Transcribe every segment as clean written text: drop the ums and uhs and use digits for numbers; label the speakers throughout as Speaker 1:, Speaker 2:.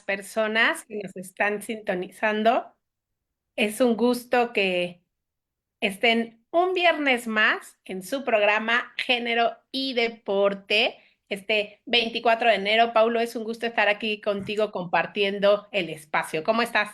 Speaker 1: las personas que nos están sintonizando. Es un gusto que estén un viernes más en su programa Género y Deporte. Este 24 de enero, Paulo, es un gusto estar aquí contigo compartiendo el espacio. ¿Cómo estás?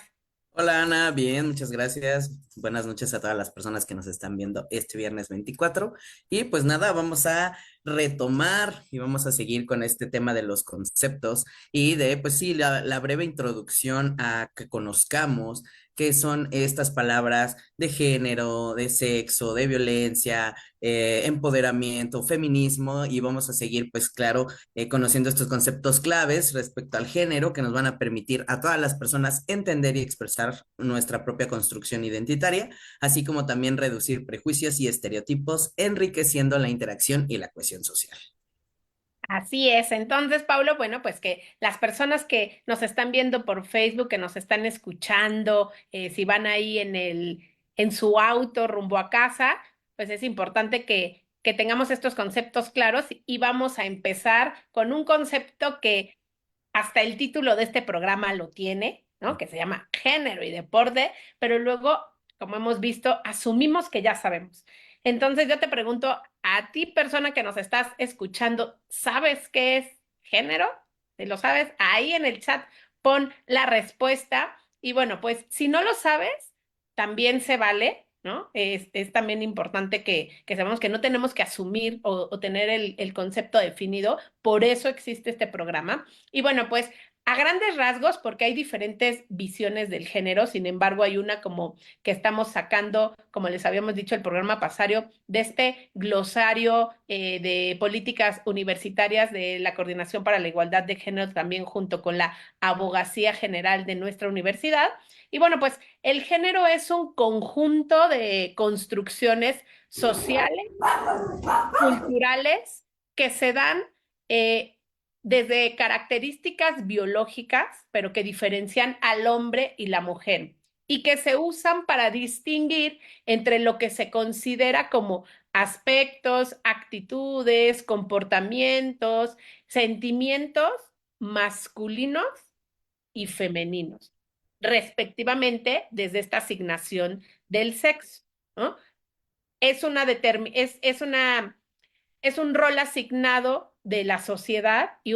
Speaker 2: Hola Ana, bien, muchas gracias. Buenas noches a todas las personas que nos están viendo este viernes 24. Y pues nada, vamos a retomar y vamos a seguir con este tema de los conceptos y de, pues sí, la breve introducción a que conozcamos qué son estas palabras de género, de sexo, de violencia, empoderamiento, feminismo y vamos a seguir, pues claro, conociendo estos conceptos claves respecto al género que nos van a permitir a todas las personas entender y expresar nuestra propia construcción identitaria, así como también reducir prejuicios y estereotipos, enriqueciendo la interacción y la cohesión social.
Speaker 1: Así es. Entonces, Paulo, bueno, pues que las personas que nos están viendo por Facebook, que nos están escuchando, si van ahí en su auto rumbo a casa, pues es importante que tengamos estos conceptos claros y vamos a empezar con un concepto que hasta el título de este programa lo tiene, ¿no? Que se llama Género y Deporte, pero luego, como hemos visto, asumimos que ya sabemos. Entonces yo te pregunto, a ti, persona que nos estás escuchando, ¿sabes qué es género? Si lo sabes, ahí en el chat pon la respuesta. Y bueno, pues si no lo sabes, también se vale, ¿no? Es también importante que sepamos que no tenemos que asumir o tener el concepto definido. Por eso existe este programa. Y bueno, pues a grandes rasgos, porque hay diferentes visiones del género, sin embargo, hay una como que estamos sacando, como les habíamos dicho el programa pasado, de este glosario de políticas universitarias de la Coordinación para la Igualdad de Género, también junto con la Abogacía General de nuestra universidad. Y bueno, pues el género es un conjunto de construcciones sociales, culturales, que se dan eh, desde características biológicas, pero que diferencian al hombre y la mujer, y que se usan para distinguir entre lo que se considera como aspectos, actitudes, comportamientos, sentimientos masculinos y femeninos, respectivamente, desde esta asignación del sexo, ¿no? Es una es un rol asignado de la sociedad y,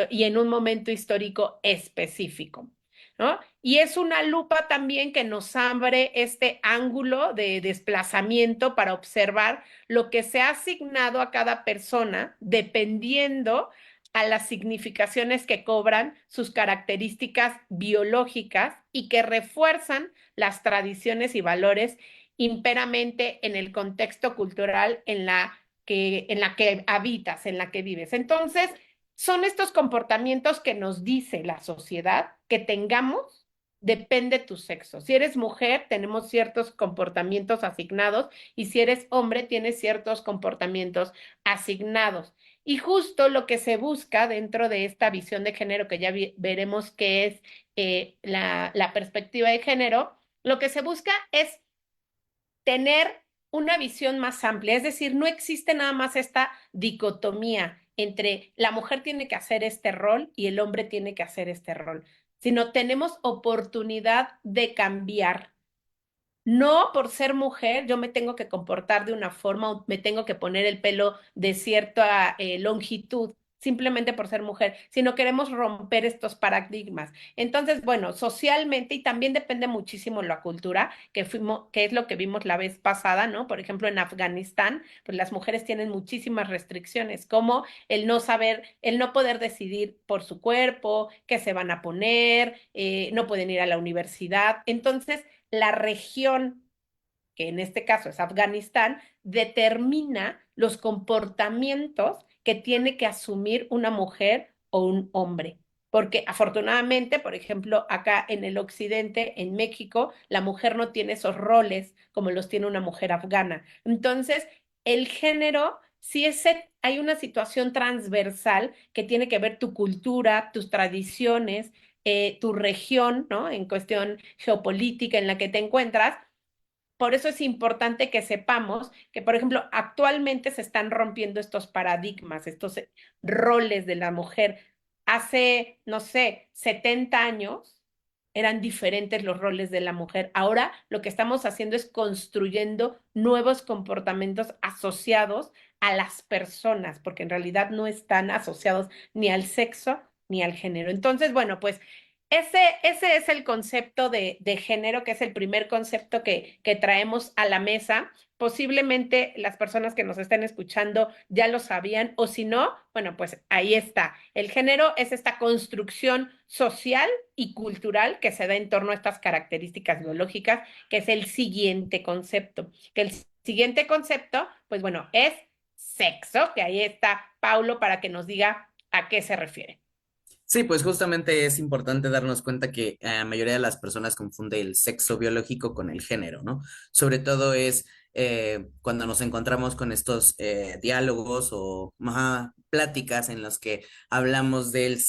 Speaker 1: y en un momento histórico específico, ¿no? Y es una lupa también que nos abre este ángulo de desplazamiento para observar lo que se ha asignado a cada persona dependiendo a las significaciones que cobran sus características biológicas y que refuerzan las tradiciones y valores imperamente en el contexto cultural en la que habitas, en la que vives. Entonces, son estos comportamientos que nos dice la sociedad que tengamos, depende de tu sexo. Si eres mujer, tenemos ciertos comportamientos asignados y si eres hombre, tienes ciertos comportamientos asignados. Y justo lo que se busca dentro de esta visión de género, que ya veremos qué es la perspectiva de género, lo que se busca es tener una visión más amplia, es decir, no existe nada más esta dicotomía entre la mujer tiene que hacer este rol y el hombre tiene que hacer este rol, sino tenemos oportunidad de cambiar. No por ser mujer, yo me tengo que comportar de una forma o me tengo que poner el pelo de cierta longitud, simplemente por ser mujer, sino queremos romper estos paradigmas. Entonces, bueno, socialmente y también depende muchísimo la cultura, que es lo que vimos la vez pasada, ¿no? Por ejemplo, en Afganistán, pues las mujeres tienen muchísimas restricciones, como el no saber, el no poder decidir por su cuerpo, qué se van a poner, no pueden ir a la universidad. Entonces, la región, que en este caso es Afganistán, determina los comportamientos que tiene que asumir una mujer o un hombre. Porque afortunadamente, por ejemplo, acá en el occidente, en México, la mujer no tiene esos roles como los tiene una mujer afgana. Entonces, el género, sí hay una situación transversal que tiene que ver tu cultura, tus tradiciones, tu región, ¿no? En cuestión geopolítica en la que te encuentras. Por eso es importante que sepamos que, por ejemplo, actualmente se están rompiendo estos paradigmas, estos roles de la mujer hace, no sé, 70 años eran diferentes los roles de la mujer. Ahora lo que estamos haciendo es construyendo nuevos comportamientos asociados a las personas, porque en realidad no están asociados ni al sexo ni al género. Entonces, bueno, pues ese es el concepto de género, que es el primer concepto que traemos a la mesa. Posiblemente las personas que nos estén escuchando ya lo sabían, o si no, bueno, pues ahí está. El género es esta construcción social y cultural que se da en torno a estas características biológicas, que es el siguiente concepto. Que el siguiente concepto, pues bueno, es sexo, que ahí está Paulo para que nos diga a qué se refiere.
Speaker 2: Sí, pues justamente es importante darnos cuenta que la mayoría de las personas confunde el sexo biológico con el género, ¿no? Sobre todo es cuando nos encontramos con estos diálogos o pláticas en las que hablamos del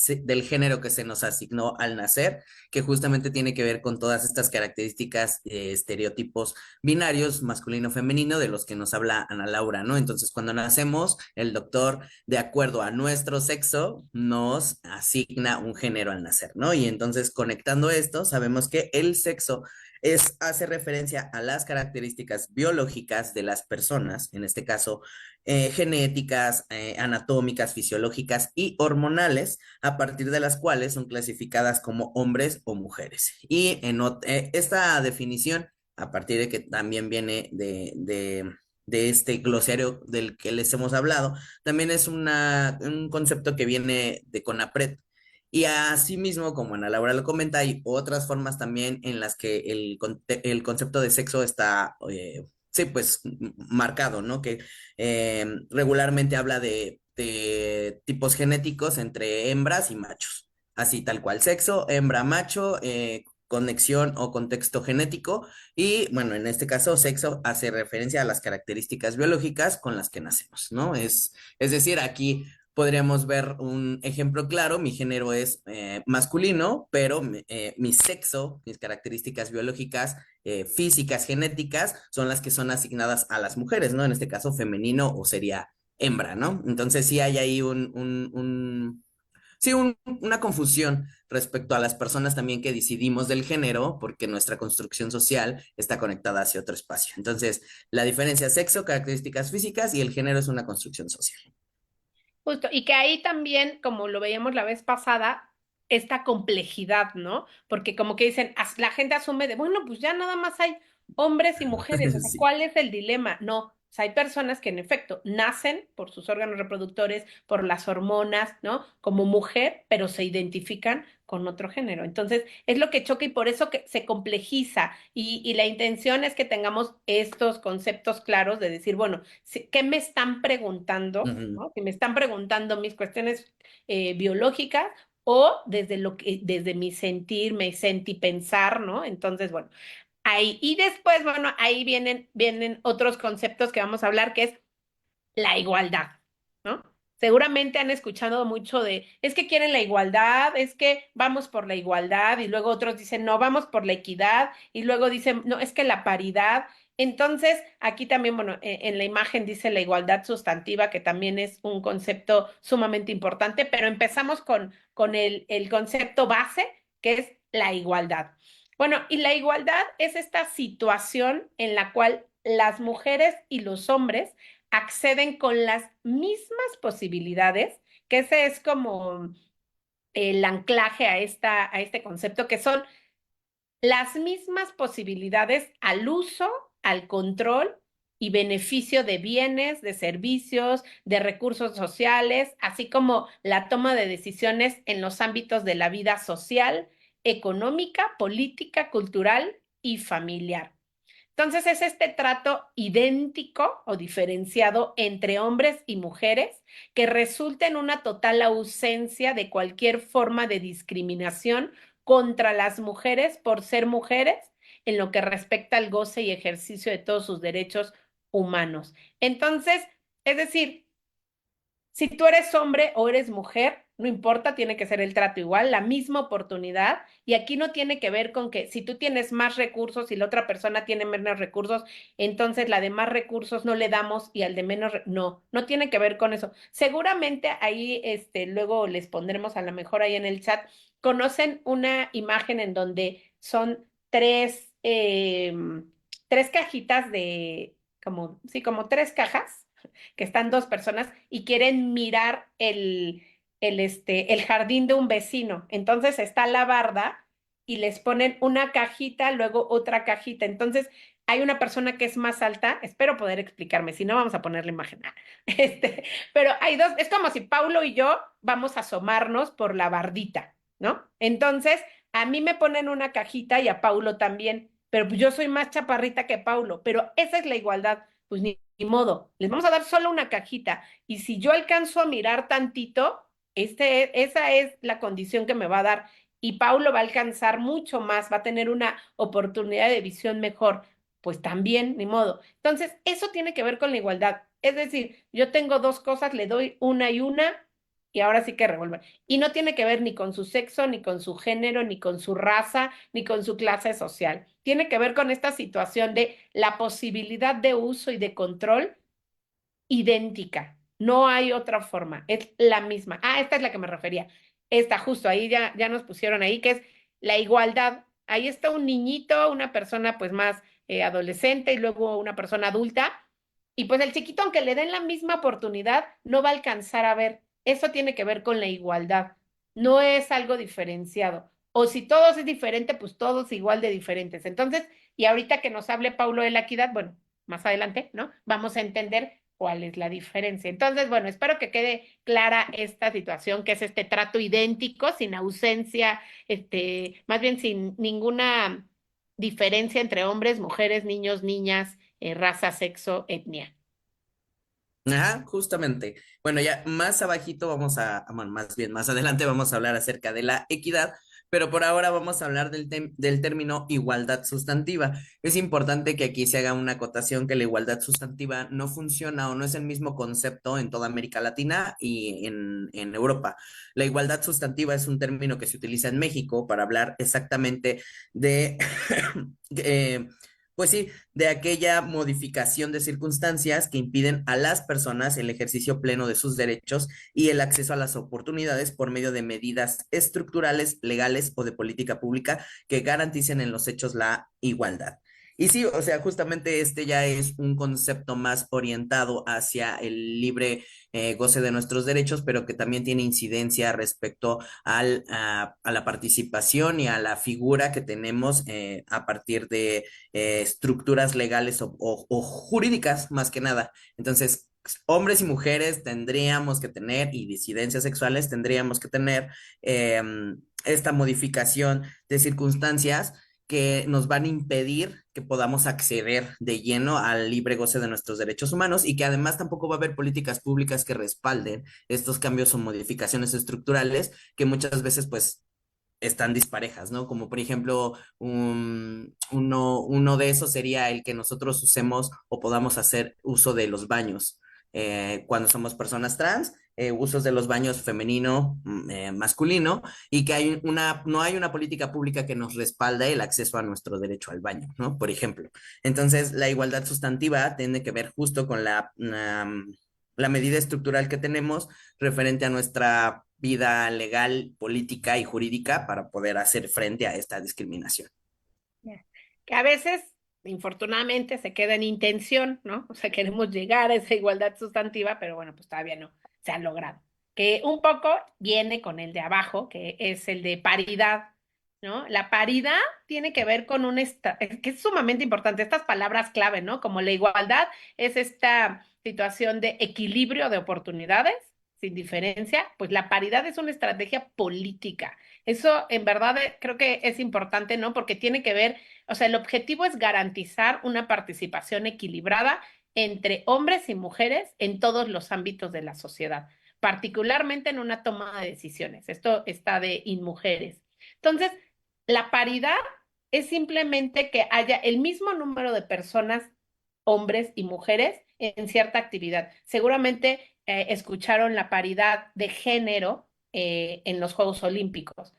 Speaker 2: género que se nos asignó al nacer, que justamente tiene que ver con todas estas características, estereotipos binarios, masculino-femenino, de los que nos habla Ana Laura, ¿no? Entonces, cuando nacemos, el doctor de acuerdo a nuestro sexo, nos asigna un género al nacer, ¿no? Y entonces, conectando esto, sabemos que el sexo hace referencia a las características biológicas de las personas, en este caso, genéticas, anatómicas, fisiológicas y hormonales, a partir de las cuales son clasificadas como hombres o mujeres. Y esta definición, a partir de que también viene de este glosario del que les hemos hablado, también es un concepto que viene de CONAPRED. Y asimismo, como Ana Laura lo comenta, hay otras formas también en las que el concepto de sexo está, sí, pues marcado, ¿no? Que regularmente habla de tipos genéticos entre hembras y machos. Así tal cual, sexo, hembra, macho, conexión o contexto genético y bueno, en este caso, sexo hace referencia a las características biológicas con las que nacemos, ¿no? Es decir, aquí podríamos ver un ejemplo claro, mi género es masculino, pero mi sexo, mis características biológicas, físicas, genéticas, son las que son asignadas a las mujeres, ¿no? En este caso, femenino o sería hembra, ¿no? Entonces sí hay ahí sí, una confusión respecto a las personas también que decidimos del género, porque nuestra construcción social está conectada hacia otro espacio. Entonces, la diferencia es sexo, características físicas y el género es una construcción social.
Speaker 1: Justo, y que ahí también, como lo veíamos la vez pasada, esta complejidad, ¿no? Porque como que dicen, la gente asume de, bueno, pues ya nada más hay hombres y mujeres, o sea,
Speaker 2: Sí.
Speaker 1: ¿cuál es el dilema? No, o sea, hay personas que en efecto nacen por sus órganos reproductores, por las hormonas, ¿no? Como mujer, pero se identifican con otro género. Entonces, es lo que choca y por eso que se complejiza. Y la intención es que tengamos estos conceptos claros de decir, bueno, ¿qué me están preguntando?
Speaker 2: Ujú.
Speaker 1: ¿No? Si me están preguntando mis cuestiones biológicas o desde lo que, desde mi sentir, mi sentipensar, ¿no? Entonces, bueno, ahí, y después, bueno, ahí vienen otros conceptos que vamos a hablar, que es la igualdad, ¿no? Seguramente han escuchado mucho de, es que quieren la igualdad, es que vamos por la igualdad, y luego otros dicen, no, vamos por la equidad, y luego dicen, no, es que la paridad. Entonces, aquí también, bueno, en la imagen dice la igualdad sustantiva, que también es un concepto sumamente importante, pero empezamos con el concepto base, que es la igualdad. Bueno, y la igualdad es esta situación en la cual las mujeres y los hombres acceden con las mismas posibilidades, que ese es como el anclaje a este concepto, que son las mismas posibilidades al uso, al control y beneficio de bienes, de servicios, de recursos sociales, así como la toma de decisiones en los ámbitos de la vida social, económica, política, cultural y familiar. Entonces es este trato idéntico o diferenciado entre hombres y mujeres que resulta en una total ausencia de cualquier forma de discriminación contra las mujeres por ser mujeres en lo que respecta al goce y ejercicio de todos sus derechos humanos. Entonces, es decir, si tú eres hombre o eres mujer, no importa, tiene que ser el trato igual, la misma oportunidad. Y aquí no tiene que ver con que si tú tienes más recursos y la otra persona tiene menos recursos, entonces la de más recursos no le damos y al de menos, no, no tiene que ver con eso. Seguramente ahí, luego les pondremos a lo mejor ahí en el chat, conocen una imagen en donde son tres cajitas de, como, sí, como tres cajas, que están dos personas y quieren mirar el jardín de un vecino. Entonces está la barda y les ponen una cajita, luego otra cajita. Entonces hay una persona que es más alta, espero poder explicarme, si no vamos a poner la imagen. Pero hay dos, es como si Paulo y yo vamos a asomarnos por la bardita, ¿no? Entonces, a mí me ponen una cajita y a Paulo también, pero pues yo soy más chaparrita que Paulo, pero esa es la igualdad, pues ni modo, les vamos a dar solo una cajita y si yo alcanzo a mirar tantito, esa es la condición que me va a dar y Paulo va a alcanzar mucho más, va a tener una oportunidad de visión mejor, pues también, ni modo. Entonces, eso tiene que ver con la igualdad. Es decir, yo tengo dos cosas, le doy una y ahora sí que revuelven. Y no tiene que ver ni con su sexo, ni con su género, ni con su raza, ni con su clase social. Tiene que ver con esta situación de la posibilidad de uso y de control idéntica. No hay otra forma, es la misma. Ah, esta es la que me refería. Esta, justo ahí ya nos pusieron ahí, que es la igualdad. Ahí está un niñito, una persona pues más adolescente y luego una persona adulta. Y pues el chiquito, aunque le den la misma oportunidad, no va a alcanzar a ver. Eso tiene que ver con la igualdad. No es algo diferenciado. O si todos es diferente, pues todos igual de diferentes. Entonces, y ahorita que nos hable Paulo de la equidad, bueno, más adelante, ¿no? Vamos a entender cuál es la diferencia. Entonces, bueno, espero que quede clara esta situación, que es este trato idéntico, sin ausencia, más bien sin ninguna diferencia entre hombres, mujeres, niños, niñas, raza, sexo, etnia.
Speaker 2: Ajá, justamente. Bueno, ya más abajito vamos bueno, más bien, más adelante vamos a hablar acerca de la equidad, pero por ahora vamos a hablar del término igualdad sustantiva. Es importante que aquí se haga una acotación que la igualdad sustantiva no funciona o no es el mismo concepto en toda América Latina y en Europa. La igualdad sustantiva es un término que se utiliza en México para hablar exactamente de pues sí, de aquella modificación de circunstancias que impiden a las personas el ejercicio pleno de sus derechos y el acceso a las oportunidades por medio de medidas estructurales, legales o de política pública que garanticen en los hechos la igualdad. Y sí, o sea, justamente este ya es un concepto más orientado hacia el libre goce de nuestros derechos, pero que también tiene incidencia respecto a la participación y a la figura que tenemos a partir de estructuras legales o jurídicas más que nada. Entonces, hombres y mujeres tendríamos que tener, y disidencias sexuales tendríamos que tener eh, esta modificación de circunstancias que nos van a impedir que podamos acceder de lleno al libre goce de nuestros derechos humanos y que además tampoco va a haber políticas públicas que respalden estos cambios o modificaciones estructurales que muchas veces pues están disparejas, ¿no? Como por ejemplo, uno de esos sería el que nosotros usemos o podamos hacer uso de los baños cuando somos personas trans, usos de los baños femenino, masculino, y que no hay una política pública que nos respalde el acceso a nuestro derecho al baño, ¿no? Por ejemplo. Entonces, la igualdad sustantiva tiene que ver justo con la medida estructural que tenemos referente a nuestra vida legal, política y jurídica para poder hacer frente a esta discriminación.
Speaker 1: Ya. Que a veces, infortunadamente, se queda en intención, ¿no? O sea, queremos llegar a esa igualdad sustantiva, pero bueno, pues todavía no se ha logrado. Que un poco viene con el de abajo, que es el de paridad, ¿no? La paridad tiene que ver con que es sumamente importante, estas palabras clave, ¿no? Como la igualdad es esta situación de equilibrio de oportunidades, sin diferencia, pues la paridad es una estrategia política. Eso en verdad creo que es importante, ¿no? Porque tiene que ver, o sea, el objetivo es garantizar una participación equilibrada entre hombres y mujeres en todos los ámbitos de la sociedad, particularmente en una toma de decisiones. Esto está de InMujeres. Entonces, la paridad es simplemente que haya el mismo número de personas, hombres y mujeres, en cierta actividad. Seguramente escucharon la paridad de género, en los Juegos Olímpicos.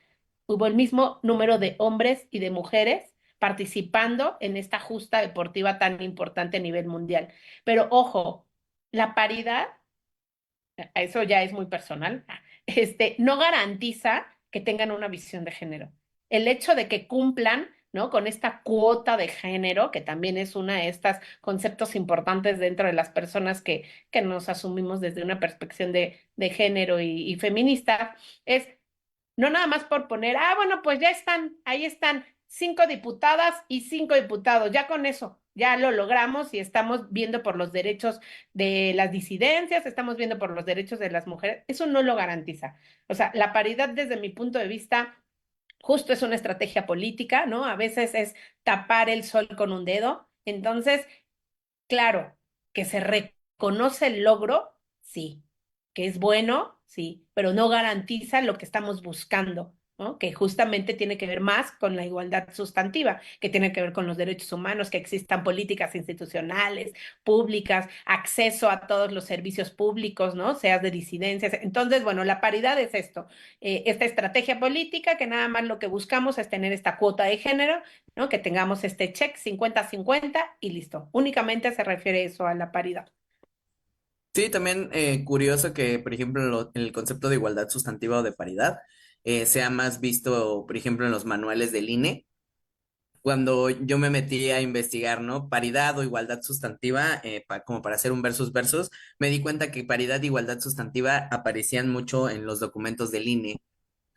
Speaker 1: Hubo el mismo número de hombres y de mujeres participando en esta justa deportiva tan importante a nivel mundial. Pero ojo, la paridad, eso ya es muy personal, no garantiza que tengan una visión de género. El hecho de que cumplan, ¿no? Con esta cuota de género, que también es una de estos conceptos importantes dentro de las personas que nos asumimos desde una perspectiva de género y feminista, es no nada más por poner, bueno, pues ya están, ahí están 5 diputadas y 5 diputados, ya con eso, ya lo logramos y estamos viendo por los derechos de las disidencias, estamos viendo por los derechos de las mujeres, eso no lo garantiza. O sea, la paridad desde mi punto de vista justo es una estrategia política, ¿no? A veces es tapar el sol con un dedo. Entonces, claro, que se reconoce el logro, sí, que es bueno, sí, pero no garantiza lo que estamos buscando, ¿no? Que justamente tiene que ver más con la igualdad sustantiva, que tiene que ver con los derechos humanos, que existan políticas institucionales, públicas, acceso a todos los servicios públicos, ¿no? Seas de disidencias. Entonces, bueno, la paridad es esto, esta estrategia política que nada más lo que buscamos es tener esta cuota de género, ¿no? Que tengamos este check 50-50 y listo. Únicamente se refiere eso a la paridad.
Speaker 2: Sí, también curioso que, por ejemplo, el concepto de igualdad sustantiva o de paridad sea más visto, por ejemplo, en los manuales del INE. Cuando yo me metí a investigar, ¿no? Paridad o igualdad sustantiva, como para hacer un versus versus, me di cuenta que paridad e igualdad sustantiva aparecían mucho en los documentos del INE,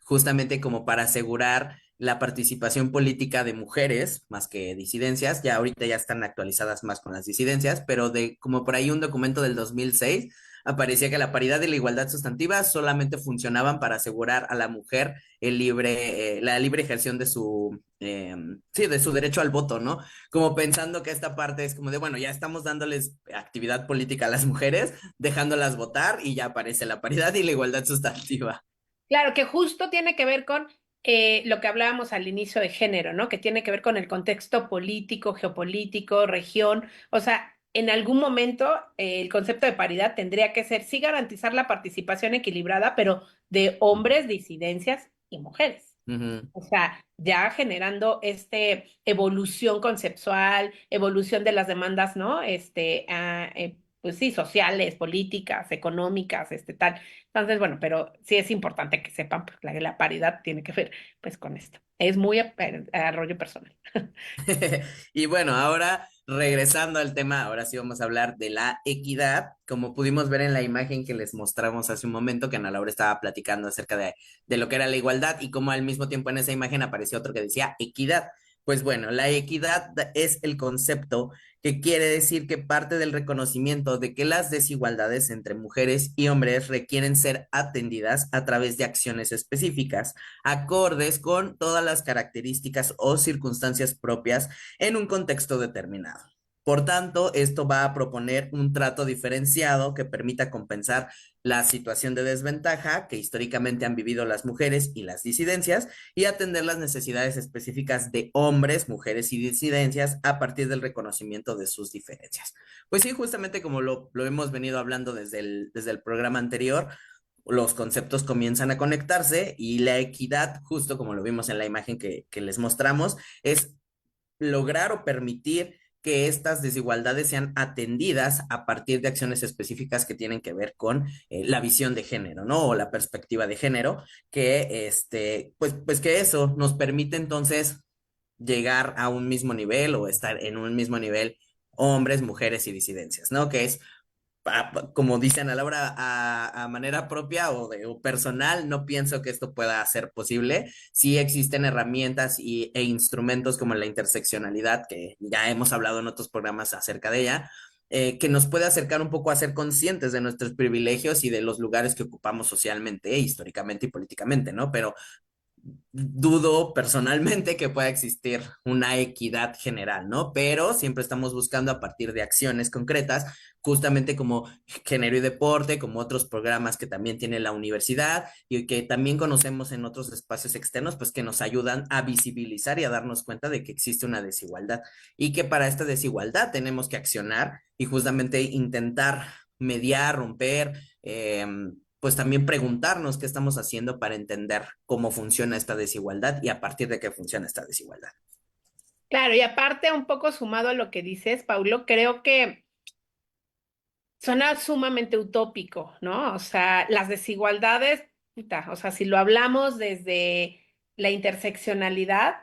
Speaker 2: justamente como para asegurar la participación política de mujeres, más que disidencias, ya ahorita ya están actualizadas más con las disidencias, pero de como por ahí un documento del 2006 aparecía que la paridad y la igualdad sustantiva solamente funcionaban para asegurar a la mujer la libre ejerción de sí, de su derecho al voto, ¿no? Como pensando que esta parte es como de, bueno, ya estamos dándoles actividad política a las mujeres, dejándolas votar y ya aparece la paridad y la igualdad sustantiva.
Speaker 1: Claro, que justo tiene que ver con lo que hablábamos al inicio de género, ¿no? Que tiene que ver con el contexto político, geopolítico, región. O sea, en algún momento el concepto de paridad tendría que ser, sí, garantizar la participación equilibrada, pero de hombres, disidencias y mujeres.
Speaker 2: Ujú.
Speaker 1: O sea, ya generando evolución conceptual, evolución de las demandas, ¿no? Pues sí, sociales, políticas, económicas, tal. Entonces, bueno, pero sí es importante que sepan pues, la paridad tiene que ver, pues, con esto. Es muy a rollo personal.
Speaker 2: Y bueno, ahora regresando al tema, ahora sí vamos a hablar de la equidad. Como pudimos ver en la imagen que les mostramos hace un momento, que Ana Laura estaba platicando acerca de lo que era la igualdad y cómo al mismo tiempo en esa imagen apareció otro que decía equidad. Pues bueno, la equidad es el concepto que quiere decir que parte del reconocimiento de que las desigualdades entre mujeres y hombres requieren ser atendidas a través de acciones específicas acordes con todas las características o circunstancias propias en un contexto determinado. Por tanto, esto va a proponer un trato diferenciado que permita compensar la situación de desventaja que históricamente han vivido las mujeres y las disidencias y atender las necesidades específicas de hombres, mujeres y disidencias a partir del reconocimiento de sus diferencias. Pues sí, justamente como lo hemos venido hablando desde el programa anterior, los conceptos comienzan a conectarse y la equidad, justo como lo vimos en la imagen que les mostramos, es lograr o permitir que estas desigualdades sean atendidas a partir de acciones específicas que tienen que ver con la visión de género, ¿no? O la perspectiva de género, que pues que eso nos permite entonces llegar a un mismo nivel o estar en un mismo nivel hombres, mujeres y disidencias, ¿no? Que es como dicen a la hora a manera propia o personal, no pienso que esto pueda ser posible. Sí existen herramientas e instrumentos como la interseccionalidad, que ya hemos hablado en otros programas acerca de ella, que nos puede acercar un poco a ser conscientes de nuestros privilegios y de los lugares que ocupamos socialmente, históricamente y políticamente, ¿no? Pero dudo personalmente que pueda existir una equidad general, ¿no? Pero siempre estamos buscando a partir de acciones concretas, justamente como género y deporte, como otros programas que también tiene la universidad y que también conocemos en otros espacios externos, pues que nos ayudan a visibilizar y a darnos cuenta de que existe una desigualdad y que para esta desigualdad tenemos que accionar y justamente intentar mediar, romper, pues también preguntarnos qué estamos haciendo para entender cómo funciona esta desigualdad y a partir de qué funciona esta desigualdad.
Speaker 1: Claro, y aparte, un poco sumado a lo que dices, Paulo, creo que suena sumamente utópico, ¿no? O sea, las desigualdades, puta, o sea, si lo hablamos desde la interseccionalidad,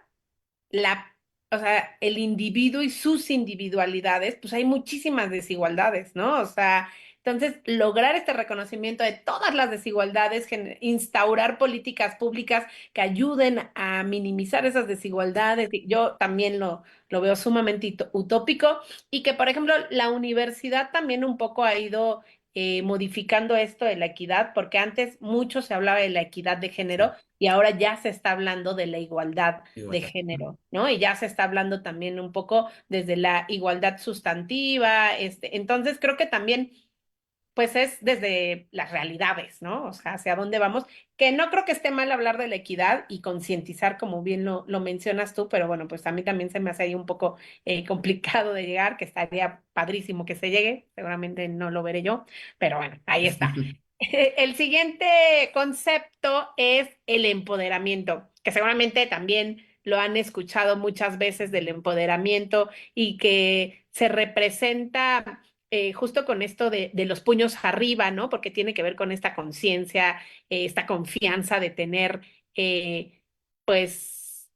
Speaker 1: la, o sea, el individuo y sus individualidades, pues hay muchísimas desigualdades, ¿no? O sea, entonces, lograr este reconocimiento de todas las desigualdades, instaurar políticas públicas que ayuden a minimizar esas desigualdades, y yo también lo veo sumamente utópico y que, por ejemplo, la universidad también un poco ha ido modificando esto de la equidad, porque antes mucho se hablaba de la equidad de género
Speaker 2: Sí,
Speaker 1: y ahora ya se está hablando de la igualdad de
Speaker 2: igualdad.
Speaker 1: género, ¿no? Y ya se está hablando también un poco desde la igualdad sustantiva, entonces creo que también pues es desde las realidades, ¿no? O sea, hacia dónde vamos, que no creo que esté mal hablar de la equidad y concientizar, como bien lo mencionas tú, pero bueno, pues a mí también se me hace ahí un poco complicado de llegar, que estaría padrísimo que se llegue, seguramente no lo veré yo, pero bueno, ahí está. El siguiente concepto es el empoderamiento, que seguramente también lo han escuchado muchas veces del empoderamiento y que se representa justo con esto de los puños arriba, ¿no? Porque tiene que ver con esta conciencia, esta confianza de tener, pues,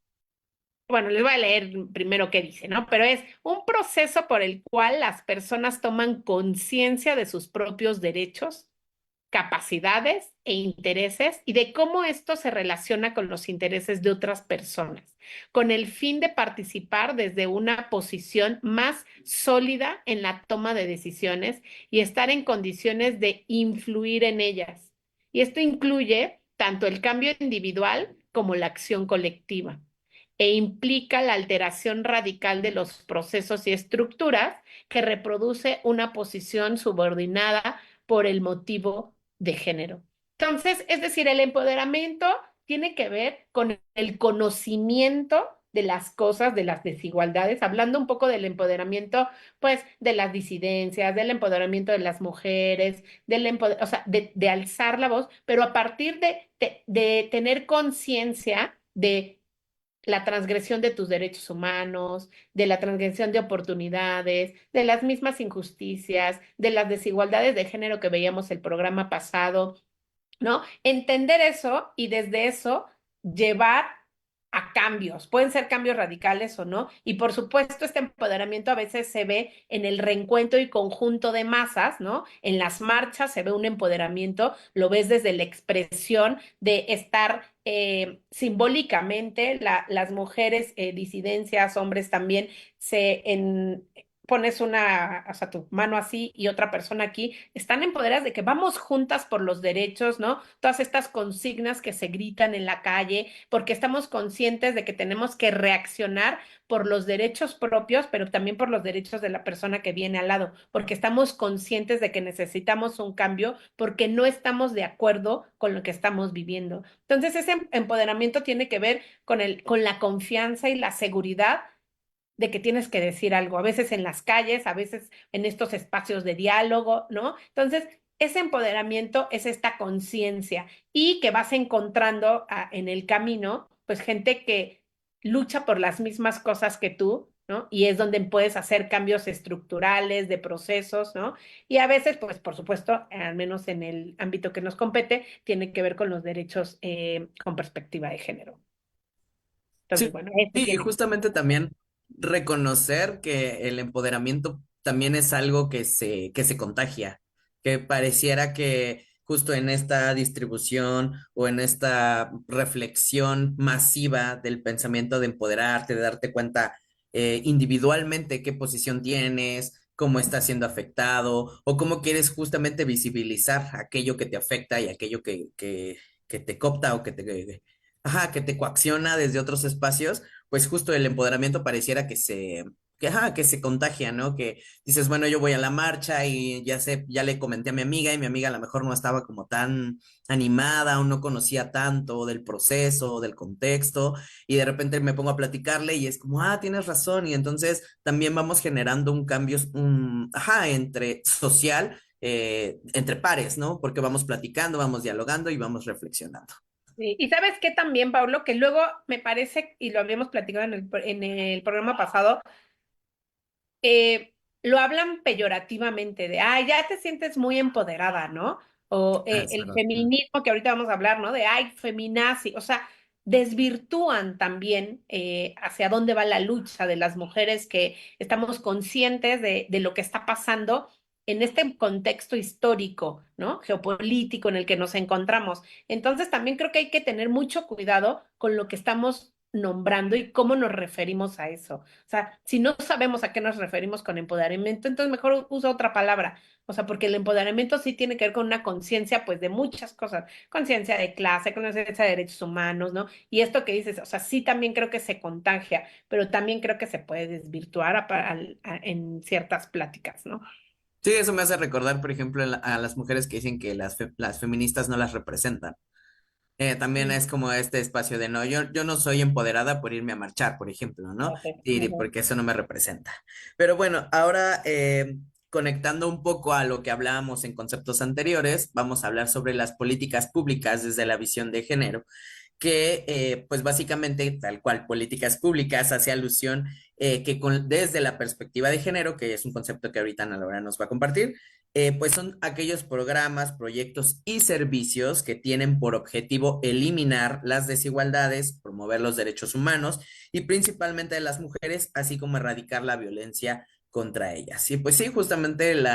Speaker 1: bueno, les voy a leer primero qué dice, ¿no? Pero es un proceso por el cual las personas toman conciencia de sus propios derechos, capacidades e intereses y de cómo esto se relaciona con los intereses de otras personas, con el fin de participar desde una posición más sólida en la toma de decisiones y estar en condiciones de influir en ellas. Y esto incluye tanto el cambio individual como la acción colectiva e implica la alteración radical de los procesos y estructuras que reproduce una posición subordinada por el motivo de género. Entonces, es decir, el empoderamiento tiene que ver con el conocimiento de las cosas, de las desigualdades, hablando un poco del empoderamiento, pues, de las disidencias, del empoderamiento de las mujeres, o sea, de alzar la voz, pero a partir de tener conciencia de la transgresión de tus derechos humanos, de la transgresión de oportunidades, de las mismas injusticias, de las desigualdades de género que veíamos el programa pasado, ¿no? Entender eso y desde eso llevar a cambios. Pueden ser cambios radicales o no. Y por supuesto, este empoderamiento a veces se ve en el reencuentro y conjunto de masas, ¿no? En las marchas se ve un empoderamiento, lo ves desde la expresión de estar simbólicamente, las mujeres, disidencias, hombres también, pones o sea, tu mano así y otra persona aquí, están empoderadas de que vamos juntas por los derechos, ¿no? Todas estas consignas que se gritan en la calle, porque estamos conscientes de que tenemos que reaccionar por los derechos propios, pero también por los derechos de la persona que viene al lado, porque estamos conscientes de que necesitamos un cambio, porque no estamos de acuerdo con lo que estamos viviendo. Entonces, ese empoderamiento tiene que ver con la confianza y la seguridad de que tienes que decir algo, a veces en las calles, a veces en estos espacios de diálogo, ¿no? Entonces, ese empoderamiento es esta conciencia y que vas encontrando en el camino, pues gente que lucha por las mismas cosas que tú, ¿no? Y es donde puedes hacer cambios estructurales, de procesos, ¿no? Y a veces, pues, por supuesto, al menos en el ámbito que nos compete, tiene que ver con los derechos con perspectiva de género. Entonces,
Speaker 2: Sí,
Speaker 1: bueno, este
Speaker 2: y
Speaker 1: tiene.
Speaker 2: justamente también reconocer que el empoderamiento también es algo que se contagia, que pareciera que justo en esta distribución o en esta reflexión masiva del pensamiento de empoderarte, de darte cuenta individualmente qué posición tienes, cómo estás siendo afectado o cómo quieres justamente visibilizar aquello que te afecta y aquello que te copta o ajá, que te coacciona desde otros espacios, pues justo el empoderamiento pareciera ajá, que se contagia, ¿no? Que dices, bueno, yo voy a la marcha y ya sé, ya le comenté a mi amiga y mi amiga a lo mejor no estaba como tan animada o no conocía tanto del proceso, del contexto, y de repente me pongo a platicarle y es como, ah, tienes razón, y entonces también vamos generando un cambio, ajá, entre social entre pares, ¿no? Porque vamos platicando, vamos dialogando y vamos reflexionando.
Speaker 1: Sí, y sabes qué también, Pablo, que luego me parece, y lo habíamos platicado en el programa pasado, lo hablan peyorativamente de, ay, ya te sientes muy empoderada, ¿no? O
Speaker 2: Ah, es
Speaker 1: el
Speaker 2: verdad.
Speaker 1: feminismo que ahorita vamos a hablar, ¿no? De, ay, feminazi, o sea, desvirtúan también hacia dónde va la lucha de las mujeres que estamos conscientes de lo que está pasando en este contexto histórico, ¿no? Geopolítico en el que nos encontramos. Entonces, también creo que hay que tener mucho cuidado con lo que estamos nombrando y cómo nos referimos a eso. O sea, si no sabemos a qué nos referimos con empoderamiento, entonces mejor usa otra palabra. O sea, porque el empoderamiento sí tiene que ver con una conciencia, pues, de muchas cosas. Conciencia de clase, conciencia de derechos humanos, ¿no? Y esto que dices, o sea, sí también creo que se contagia, pero también creo que se puede desvirtuar en ciertas pláticas, ¿no?
Speaker 2: Sí, eso me hace recordar, por ejemplo, a las mujeres que dicen que las feministas no las representan. También
Speaker 1: Mm,
Speaker 2: es como este espacio de no, yo no soy empoderada por irme a marchar, por ejemplo, ¿no?
Speaker 1: ok,
Speaker 2: Y
Speaker 1: ujú.
Speaker 2: porque eso no me representa. Pero bueno, ahora conectando un poco a lo que hablábamos en conceptos anteriores, vamos a hablar sobre las políticas públicas desde la visión de género que pues básicamente tal cual políticas públicas hace alusión desde la perspectiva de género, que es un concepto que ahorita Ana Laura nos va a compartir, pues son aquellos programas, proyectos y servicios que tienen por objetivo eliminar las desigualdades, promover los derechos humanos y principalmente de las mujeres, así como erradicar la violencia contra ellas. Y pues sí, justamente el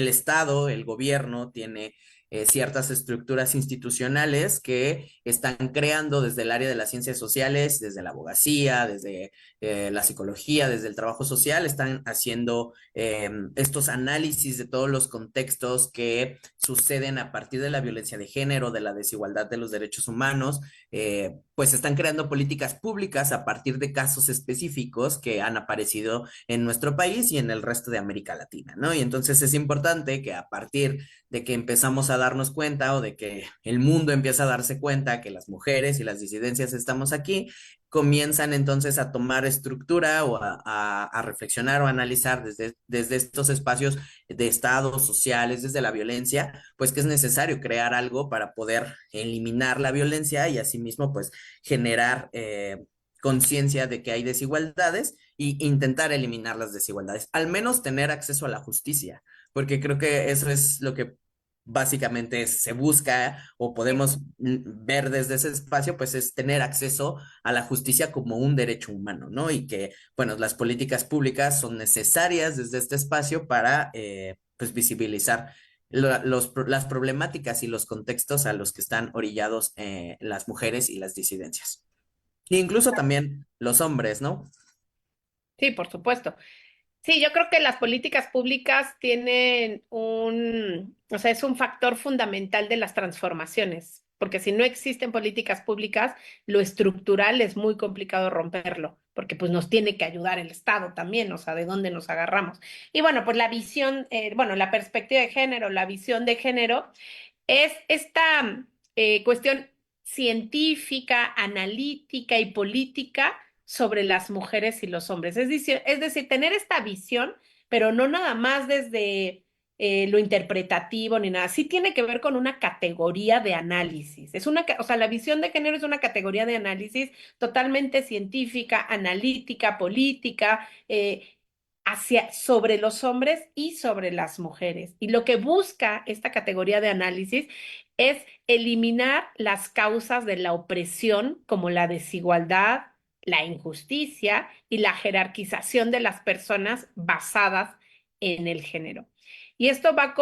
Speaker 2: Estado, el gobierno tiene ciertas estructuras institucionales que están creando desde el área de las ciencias sociales, desde la abogacía, desde la psicología, desde el trabajo social, están haciendo estos análisis de todos los contextos que suceden a partir de la violencia de género, de la desigualdad de los derechos humanos, pues están creando políticas públicas a partir de casos específicos que han aparecido en nuestro país y en el resto de América Latina, ¿no? Y entonces es importante que a partir de que empezamos a darnos cuenta o de que el mundo empieza a darse cuenta que las mujeres y las disidencias estamos aquí, comienzan entonces a tomar estructura o a reflexionar o a analizar desde estos espacios de estados sociales, desde la violencia, pues que es necesario crear algo para poder eliminar la violencia y asimismo pues generar conciencia de que hay desigualdades y intentar eliminar las desigualdades, al menos tener acceso a la justicia, porque creo que eso es lo que básicamente se busca o podemos ver desde ese espacio, pues es tener acceso a la justicia como un derecho humano, ¿no? Y que, bueno, las políticas públicas son necesarias desde este espacio para, pues, visibilizar las problemáticas y los contextos a los que están orillados las mujeres y las disidencias. E incluso también los hombres, ¿no?
Speaker 1: Sí, por supuesto. Sí, yo creo que las políticas públicas tienen o sea, es un factor fundamental de las transformaciones, porque si no existen políticas públicas, lo estructural es muy complicado romperlo, porque pues nos tiene que ayudar el Estado también, o sea, de dónde nos agarramos. Y bueno, pues la visión, bueno, la perspectiva de género, la visión de género es esta cuestión científica, analítica y política sobre las mujeres y los hombres. Es decir, tener esta visión, pero no nada más desde lo interpretativo ni nada. Sí tiene que ver con una categoría de análisis. O sea, la visión de género es una categoría de análisis totalmente científica, analítica, política, sobre los hombres y sobre las mujeres. Y lo que busca esta categoría de análisis es eliminar las causas de la opresión como la desigualdad, la injusticia y la jerarquización de las personas basadas en el género. Y esto va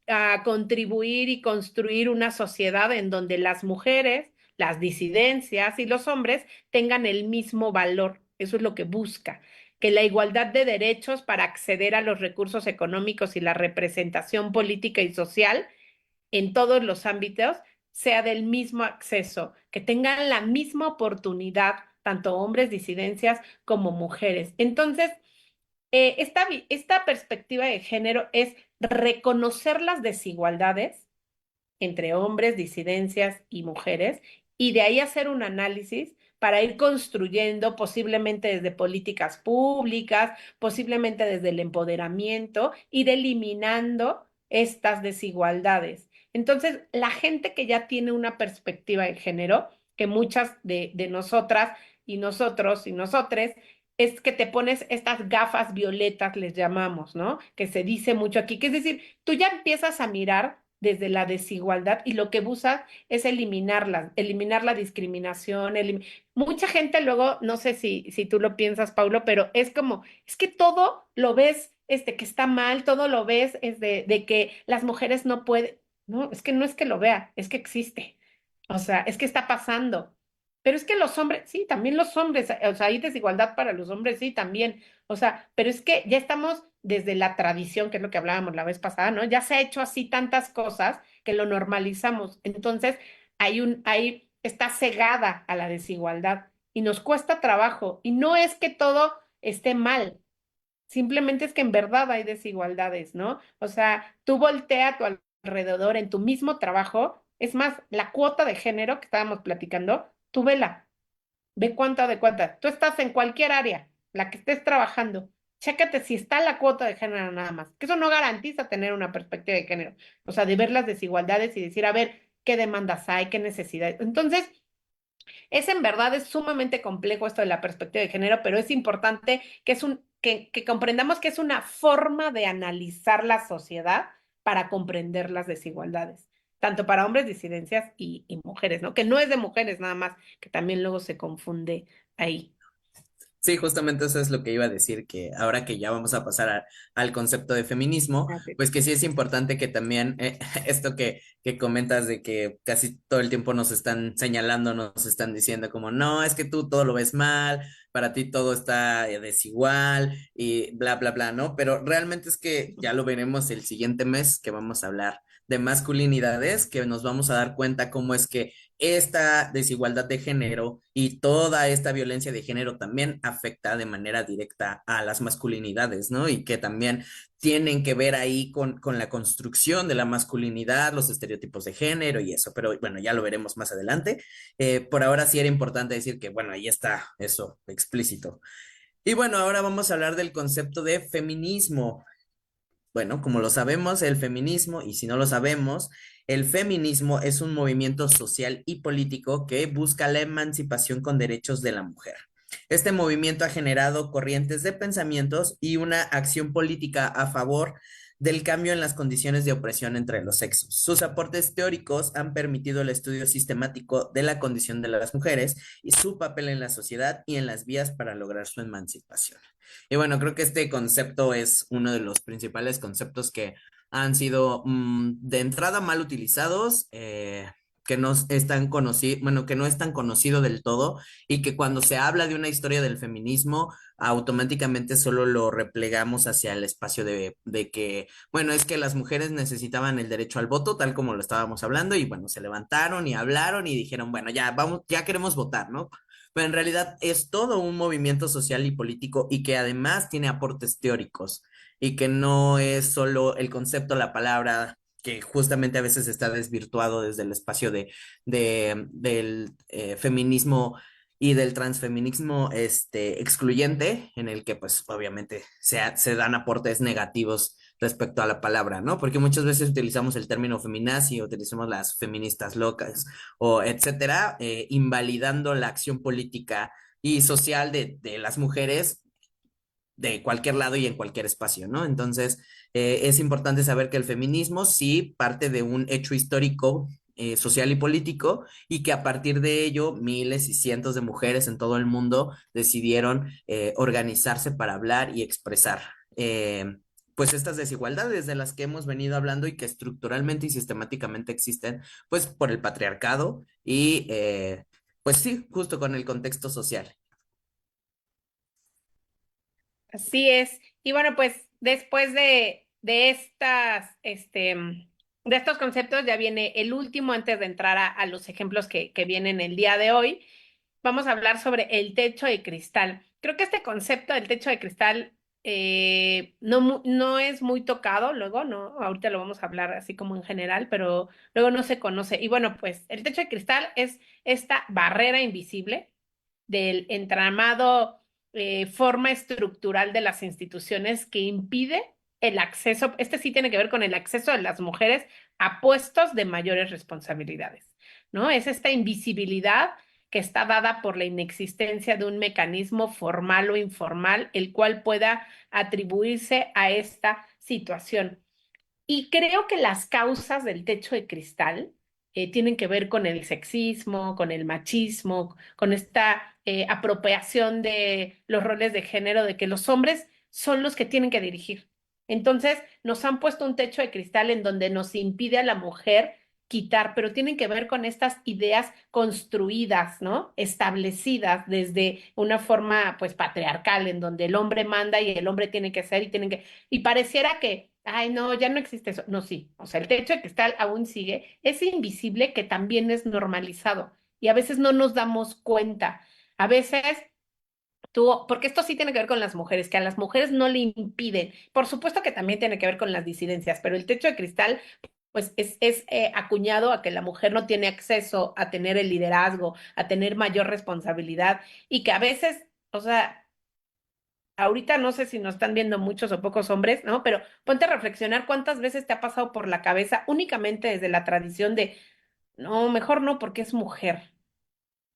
Speaker 1: a contribuir y construir una sociedad en donde las mujeres, las disidencias y los hombres tengan el mismo valor. Eso es lo que busca, que la igualdad de derechos para acceder a los recursos económicos y la representación política y social en todos los ámbitos sea del mismo acceso, que tengan la misma oportunidad, tanto hombres, disidencias, como mujeres. Entonces, esta perspectiva de género es reconocer las desigualdades entre hombres, disidencias y mujeres, y de ahí hacer un análisis para ir construyendo posiblemente desde políticas públicas, posiblemente desde el empoderamiento, ir eliminando estas desigualdades. Entonces, la gente que ya tiene una perspectiva de género, que muchas de nosotras y nosotros y nosotres, es que te pones estas gafas violetas, les llamamos, ¿no? Que se dice mucho aquí, que es decir, tú ya empiezas a mirar desde la desigualdad y lo que buscas es eliminarla, eliminar la discriminación. Mucha gente luego, no sé si tú lo piensas, Paulo, pero es como, es que todo lo ves, que está mal, todo lo ves es de que las mujeres no pueden. No, es que no es que lo vea, es que existe. O sea, es que está pasando. Pero es que los hombres, sí, también los hombres, o sea, hay desigualdad para los hombres, sí, también. O sea, pero es que ya estamos desde la tradición, que es lo que hablábamos la vez pasada, ¿no? Ya se ha hecho así tantas cosas que lo normalizamos. Entonces, está cegada a la desigualdad y nos cuesta trabajo. Y no es que todo esté mal, simplemente es que en verdad hay desigualdades, ¿no? O sea, tú voltea a tu alrededor en tu mismo trabajo. Es más, la cuota de género que estábamos platicando, tú vela, ve cuánta de cuánta. Tú estás en cualquier área, la que estés trabajando. Chécate si está la cuota de género nada más, que eso no garantiza tener una perspectiva de género. O sea, de ver las desigualdades y decir, a ver, qué demandas hay, qué necesidades. Entonces, en verdad es sumamente complejo esto de la perspectiva de género, pero es importante que comprendamos que es una forma de analizar la sociedad para comprender las desigualdades, tanto para hombres, disidencias y mujeres, ¿no? Que no es de mujeres nada más, que también luego se confunde ahí.
Speaker 2: Sí, justamente eso es lo que iba a decir, que ahora que ya vamos a pasar al concepto de feminismo,
Speaker 1: Así.
Speaker 2: pues que sí es importante que también esto que comentas de que casi todo el tiempo nos están señalando, nos están diciendo como, no, es que tú todo lo ves mal, para ti todo está desigual y bla, bla, bla, ¿no? Pero realmente es que ya lo veremos el siguiente mes que vamos a hablar de masculinidades, que nos vamos a dar cuenta cómo es que esta desigualdad de género y toda esta violencia de género también afecta de manera directa a las masculinidades, ¿no? Y que también tienen que ver ahí con la construcción de la masculinidad, los estereotipos de género y eso, pero bueno, ya lo veremos más adelante. Por ahora sí era importante decir que, bueno, ahí está eso explícito. Y bueno, ahora vamos a hablar del concepto de feminismo. Bueno, como lo sabemos, el feminismo, y si no lo sabemos, el feminismo es un movimiento social y político que busca la emancipación con derechos de la mujer. Este movimiento ha generado corrientes de pensamientos y una acción política a favor del cambio en las condiciones de opresión entre los sexos. Sus aportes teóricos han permitido el estudio sistemático de la condición de las mujeres y su papel en la sociedad y en las vías para lograr su emancipación. Y bueno, creo que este concepto es uno de los principales conceptos que han sido de entrada mal utilizados, que no están conocidos, bueno, que no es tan conocido del todo y que cuando se habla de una historia del feminismo, automáticamente solo lo replegamos hacia el espacio de que, bueno, es que las mujeres necesitaban el derecho al voto, tal como lo estábamos hablando, y bueno, se levantaron y hablaron y dijeron, bueno, ya vamos, ya queremos votar, ¿no? Pero en realidad es todo un movimiento social y político y que además tiene aportes teóricos y que no es solo el concepto, la palabra, que justamente a veces está desvirtuado desde el espacio del feminismo y del transfeminismo excluyente, en el que pues obviamente se dan aportes negativos respecto a la palabra, ¿no? Porque muchas veces utilizamos el término feminazi, utilizamos las feministas locas o etcétera, invalidando la acción política y social de las mujeres de cualquier lado y en cualquier espacio, ¿no? Entonces, es importante saber que el feminismo sí parte de un hecho histórico, social y político, y que a partir de ello miles y cientos de mujeres en todo el mundo decidieron organizarse para hablar y expresar. Pues estas desigualdades de las que hemos venido hablando y que estructuralmente y sistemáticamente existen, pues por el patriarcado y pues sí, justo con el contexto social.
Speaker 1: Así es. Y bueno, pues después de de estos conceptos ya viene el último antes de entrar a los ejemplos que vienen el día de hoy. Vamos a hablar sobre el techo de cristal. Creo que este concepto del techo de cristal no es muy tocado luego, ¿no? Ahorita lo vamos a hablar así como en general, pero luego no se conoce. Y bueno, pues el techo de cristal es esta barrera invisible del entramado, forma estructural de las instituciones que impide el acceso, este sí tiene que ver con el acceso de las mujeres a puestos de mayores responsabilidades, ¿no? Es esta invisibilidad que está dada por la inexistencia de un mecanismo formal o informal, el cual pueda atribuirse a esta situación. Y creo que las causas del techo de cristal tienen que ver con el sexismo, con el machismo, con esta apropiación de los roles de género, de que los hombres son los que tienen que dirigir. Entonces, nos han puesto un techo de cristal en donde nos impide a la mujer quitar, pero tienen que ver con estas ideas construidas, ¿no? Establecidas desde una forma, pues, patriarcal, en donde el hombre manda y el hombre tiene que ser y tienen que y pareciera que, ay, no, ya no existe eso. No, sí. O sea, el techo de cristal aún sigue. Es invisible que también es normalizado. Y a veces no nos damos cuenta. A veces tú, porque esto sí tiene que ver con las mujeres, que a las mujeres no le impiden. Por supuesto que también tiene que ver con las disidencias, pero el techo de cristal, pues es acuñado a que la mujer no tiene acceso a tener el liderazgo, a tener mayor responsabilidad y que a veces, o sea, ahorita no sé si nos están viendo muchos o pocos hombres, ¿no? Pero ponte a reflexionar cuántas veces te ha pasado por la cabeza únicamente desde la tradición de, no, mejor no porque es mujer,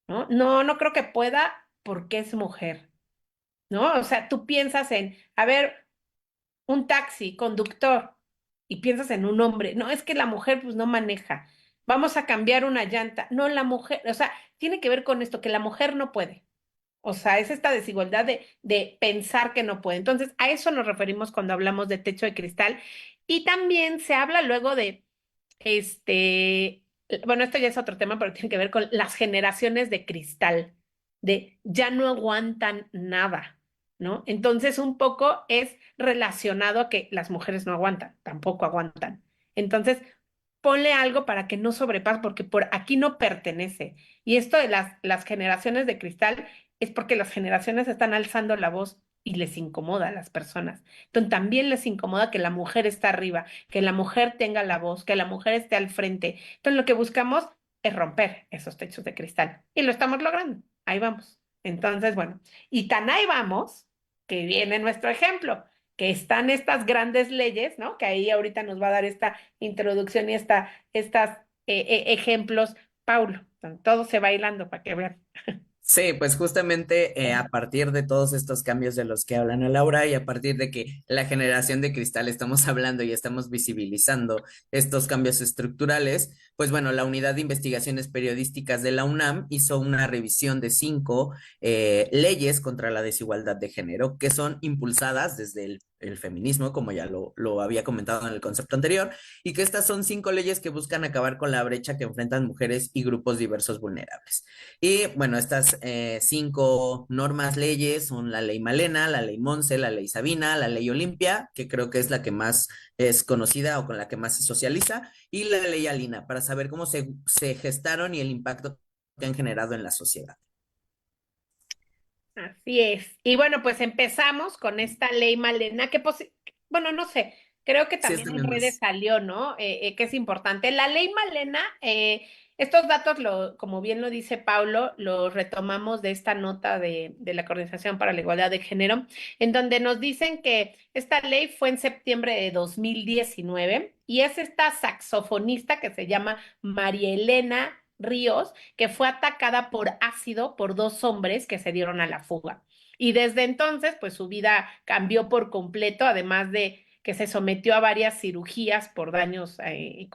Speaker 1: ¿no? No, no creo que pueda porque es mujer, ¿no? O sea, tú piensas en, a ver, un taxi, conductor, y piensas en un hombre, no, es que la mujer pues no maneja, vamos a cambiar una llanta, no, la mujer, o sea, tiene que ver con esto, que la mujer no puede. O sea, es esta desigualdad de pensar que no puede. Entonces, a eso nos referimos cuando hablamos de techo de cristal. Y también se habla luego de, este, bueno, esto ya es otro tema, pero tiene que ver con las generaciones de cristal, de ya no aguantan nada, ¿no? Entonces, un poco es relacionado a que las mujeres no aguantan, tampoco aguantan. Entonces, ponle algo para que no sobrepase, porque por aquí no pertenece. Y esto de las generaciones de cristal es porque las generaciones están alzando la voz y les incomoda a las personas. Entonces también les incomoda que la mujer esté arriba, que la mujer tenga la voz, que la mujer esté al frente. Entonces lo que buscamos es romper esos techos de cristal y lo estamos logrando. Ahí vamos. Entonces, bueno, y tan ahí vamos que viene nuestro ejemplo, que están estas grandes leyes, ¿no? Que ahí ahorita nos va a dar esta introducción y estas ejemplos, Paulo. Todo se va hilando para que vean.
Speaker 2: Sí, pues justamente a partir de todos estos cambios de los que hablan a Laura y a partir de que la generación de cristal estamos hablando y estamos visibilizando estos cambios estructurales, pues bueno, la Unidad de Investigaciones Periodísticas de la UNAM hizo una revisión de 5 leyes contra la desigualdad de género que son impulsadas desde el feminismo, como ya lo había comentado en el concepto anterior, y que estas son 5 leyes que buscan acabar con la brecha que enfrentan mujeres y grupos diversos vulnerables. Y bueno, estas 5 normas, leyes son la ley Malena, la ley Monse, la ley Sabina, la ley Olimpia, que creo que es la que más es conocida o con la que más se socializa, y la ley Alina, para saber cómo se gestaron y el impacto que han generado en la sociedad.
Speaker 1: Así es. Y bueno, pues empezamos con esta ley Malena, que bueno, no sé, creo que
Speaker 2: Sí,
Speaker 1: también
Speaker 2: esta
Speaker 1: en
Speaker 2: misma
Speaker 1: redes
Speaker 2: es.
Speaker 1: salió, ¿no? Que es importante. La ley Malena, estos datos, como bien lo dice Paulo, los retomamos de esta nota de la Coordinación para la Igualdad de Género, en donde nos dicen que esta ley fue en septiembre de 2019 y es esta saxofonista que se llama María Elena Ríos que fue atacada por ácido por 2 hombres que se dieron a la fuga. Y desde entonces, pues su vida cambió por completo, además de que se sometió a varias cirugías por daños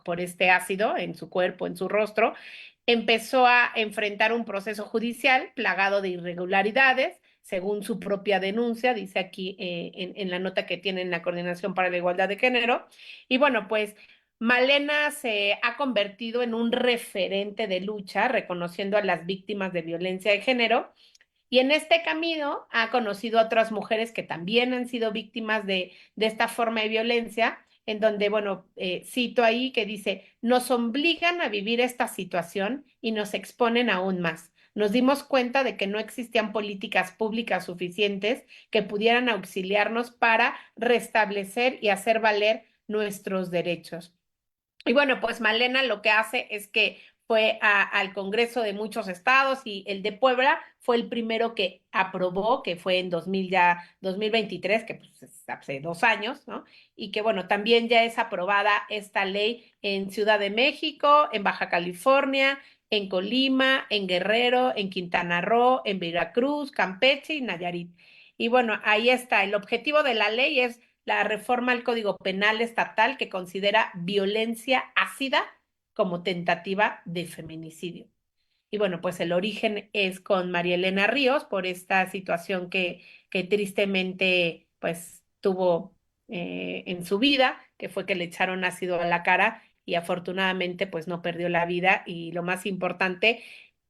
Speaker 1: por este ácido en su cuerpo, en su rostro, empezó a enfrentar un proceso judicial plagado de irregularidades, según su propia denuncia, dice aquí en la nota que tiene en la Coordinación para la Igualdad de Género. Y bueno, pues Malena se ha convertido en un referente de lucha, reconociendo a las víctimas de violencia de género. Y en este camino ha conocido a otras mujeres que también han sido víctimas de esta forma de violencia, en donde, bueno, cito ahí que dice, nos obligan a vivir esta situación y nos exponen aún más. Nos dimos cuenta de que no existían políticas públicas suficientes que pudieran auxiliarnos para restablecer y hacer valer nuestros derechos. Y bueno, pues Malena lo que hace es que fue al Congreso de muchos estados y el de Puebla fue el primero que aprobó, que fue en 2023, que pues es hace 2 años, ¿no? Y que bueno, también ya es aprobada esta ley en Ciudad de México, en Baja California, en Colima, en Guerrero, en Quintana Roo, en Veracruz, Campeche y Nayarit. Y bueno, ahí está. El objetivo de la ley es la reforma al Código Penal estatal que considera violencia ácida como tentativa de feminicidio. Y bueno, pues el origen es con María Elena Ríos por esta situación que tristemente pues tuvo en su vida, que fue que le echaron ácido a la cara y afortunadamente pues no perdió la vida y lo más importante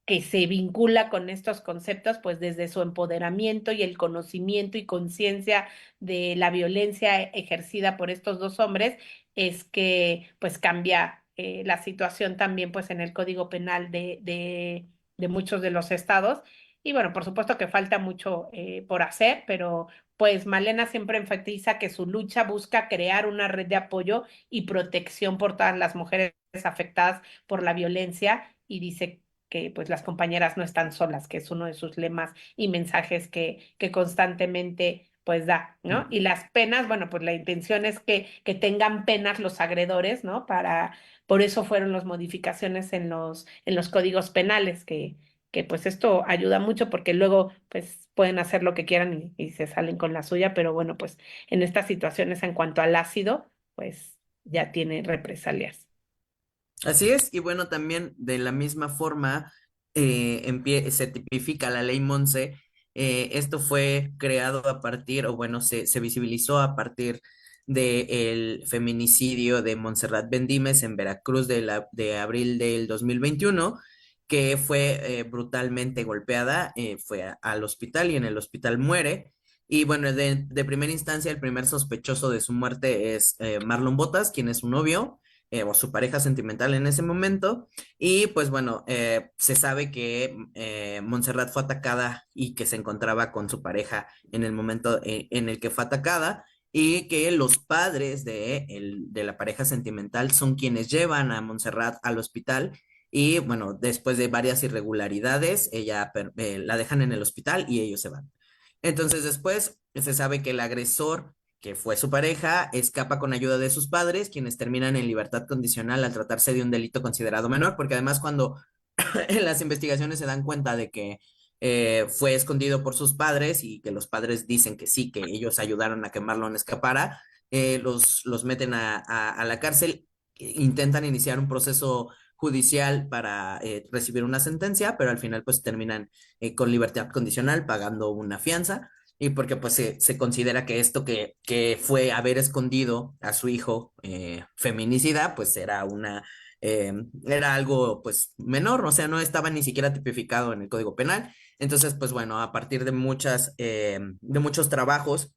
Speaker 1: que se vincula con estos conceptos, pues desde su empoderamiento y el conocimiento y conciencia de la violencia ejercida por estos dos hombres, es que pues cambia la situación también pues en el Código Penal de muchos de los estados. Y bueno, por supuesto que falta mucho por hacer, pero pues Malena siempre enfatiza que su lucha busca crear una red de apoyo y protección por todas las mujeres afectadas por la violencia y dice que pues las compañeras no están solas, que es uno de sus lemas y mensajes que constantemente pues da, ¿no? Y las penas, bueno, pues la intención es que tengan penas los agredores, ¿no? Por eso fueron las modificaciones en los códigos penales, que pues esto ayuda mucho porque luego pues pueden hacer lo que quieran y se salen con la suya, pero bueno, pues en estas situaciones en cuanto al ácido, pues ya tiene represalias.
Speaker 2: Así es, y bueno, también de la misma forma se tipifica la ley Monse. Esto fue creado a partir, o bueno, se visibilizó a partir del feminicidio de Montserrat Bendímez en Veracruz de abril del 2021, que fue brutalmente golpeada, fue al hospital y en el hospital muere. Y bueno, de primera instancia, el primer sospechoso de su muerte es Marlon Botas, quien es su novio o su pareja sentimental en ese momento. Y pues bueno, se sabe que Montserrat fue atacada y que se encontraba con su pareja en el momento en el que fue atacada y que los padres de la pareja sentimental son quienes llevan a Montserrat al hospital. Y bueno, después de varias irregularidades, la dejan en el hospital y ellos se van. Entonces después se sabe que el agresor que fue su pareja, escapa con ayuda de sus padres, quienes terminan en libertad condicional al tratarse de un delito considerado menor, porque además cuando en las investigaciones se dan cuenta de que fue escondido por sus padres y que los padres dicen que sí, que ellos ayudaron a que Marlon escapara, los meten a la cárcel, intentan iniciar un proceso judicial para recibir una sentencia, pero al final pues terminan con libertad condicional pagando una fianza y porque pues se considera que esto que fue haber escondido a su hijo feminicida, pues eh, era algo pues menor, o sea, no estaba ni siquiera tipificado en el Código Penal. Entonces, pues bueno, a partir de muchos trabajos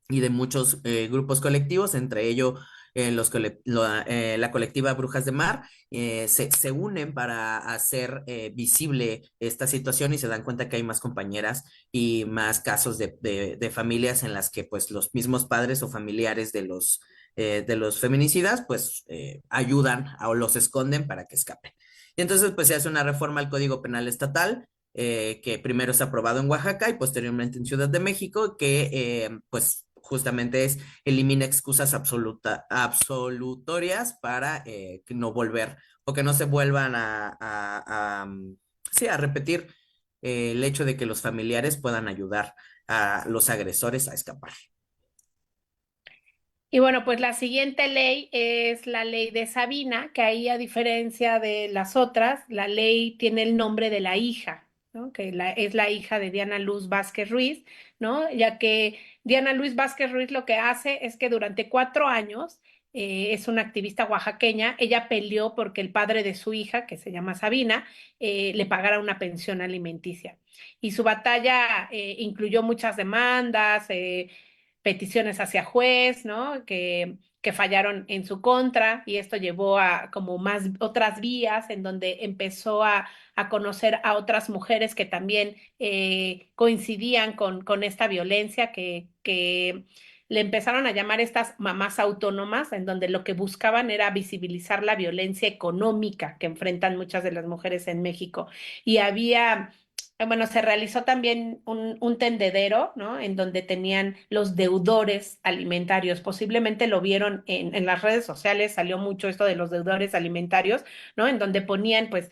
Speaker 2: y de muchos grupos colectivos, entre ellos la colectiva Brujas de Mar, se unen para hacer visible esta situación y se dan cuenta que hay más compañeras y más casos de familias en las que pues los mismos padres o familiares de los feminicidas pues ayudan o los esconden para que escapen. Y entonces pues se hace una reforma al Código Penal Estatal que primero es aprobado en Oaxaca y posteriormente en Ciudad de México, que pues justamente elimina excusas absolutorias para que no volver o que no se vuelvan sí, a repetir el hecho de que los familiares puedan ayudar a los agresores a escapar.
Speaker 1: Y bueno, pues la siguiente ley es la ley de Sabina, que ahí a diferencia de las otras, la ley tiene el nombre de la hija, ¿no? Es la hija de Diana Luz Vázquez Ruiz, ¿no? Ya que Diana Luz Vázquez Ruiz lo que hace es que durante 4 años es una activista oaxaqueña, ella peleó porque el padre de su hija, que se llama Sabina, le pagara una pensión alimenticia. Y su batalla incluyó muchas demandas, peticiones hacia juez, ¿no? Que fallaron en su contra y esto llevó a como más otras vías en donde empezó a conocer a otras mujeres que también coincidían con esta violencia que le empezaron a llamar estas mamás autónomas, en donde lo que buscaban era visibilizar la violencia económica que enfrentan muchas de las mujeres en México. Y había, bueno, se realizó también un tendedero, ¿no? En donde tenían los deudores alimentarios. Posiblemente lo vieron en las redes sociales, salió mucho esto de los deudores alimentarios, ¿no? En donde ponían, pues,